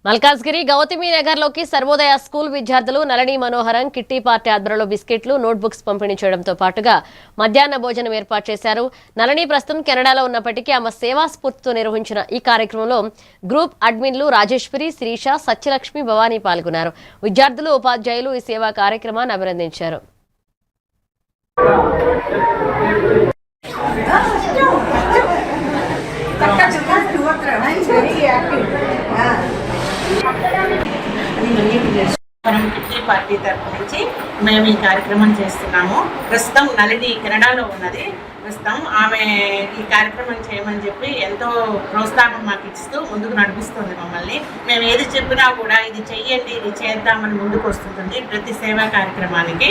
Malkajgiri Gautami నగర్లోకి Sarvodaya school విద్యార్థులు నళని మనోహరం kitty party ఆధ్వర్యంలో బిస్కెట్లు నోట్బుక్స్ పంపిణీ చేయడంతో పాటుగా మధ్యాహ్న భోజనం ఏర్పాటు చేశారు. నళని ప్రస్తుతం కెనడాలో ఉన్నప్పటికీ ఆమె సేవా స్ఫూర్తితో నిర్వహించిన ఈ కార్యక్రమంలో గ్రూప్ అడ్మిన్లు రాజేశ్వరి, శ్రీష, సత్యలక్ష్మి, భవానీ పాల్గొన్నారు. విద్యార్థులు, ఉపాధ్యాయులు ఈ సేవా కార్యక్రమాన్ని అభినందించారు. మనం కిట్టి పార్టీ తరఫు నుంచి మేము ఈ కార్యక్రమం చేస్తున్నాము. ప్రస్తుతం నళిని కెనడాలో ఉన్నది. ప్రస్తుతం ఆమె ఈ కార్యక్రమం చేయమని చెప్పి ఎంతో ప్రోత్సాహం మాకు ఇస్తూ ముందుకు నడిపిస్తుంది మమ్మల్ని. మేము ఏది చెప్పినా కూడా ఇది చెయ్యండి, ఇది చేద్దామని ముందుకు వస్తుంటుంది ప్రతి సేవా కార్యక్రమానికి.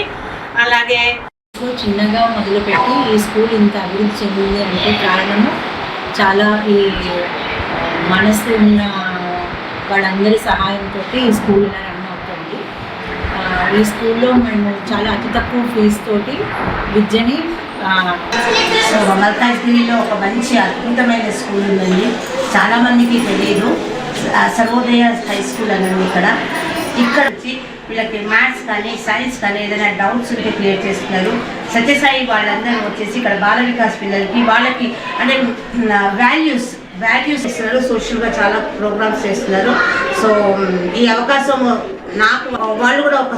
అలాగే చిన్నగా మొదలుపెట్టి ఈ స్కూల్ ఇంత అభివృద్ధి చెందింది అంటే కారణము చాలా ఈ మనసు ఉన్న వాళ్ళందరి సహాయంతో ఈ స్కూల్ ఇలా రన్ అవుతుంది. ఈ స్కూల్లో మేము చాలా అతి తక్కువ ఫీజు తోటి విద్యని మల్కాజ్గిరిలో ఒక మంచి అద్భుతమైన స్కూల్ ఉందండి. చాలామందికి తెలియదు. సర్వోదయ హై స్కూల్ అనేది ఇక్కడ వచ్చి వీళ్ళకి మ్యాథ్స్ కానీ సైన్స్ కానీ ఏదైనా డౌట్స్ ఉంటే క్లియర్ చేస్తున్నారు. సత్యసాయి వాళ్ళందరూ వచ్చేసి ఇక్కడ బాల వికాస్ పిల్లలకి వాళ్ళకి అంటే వాల్యూస్ ఇస్తున్నారు. సోషల్గా చాలా ప్రోగ్రామ్స్ చేస్తున్నారు. సో ఈ అవకాశం నాకు వాళ్ళు కూడా ఒక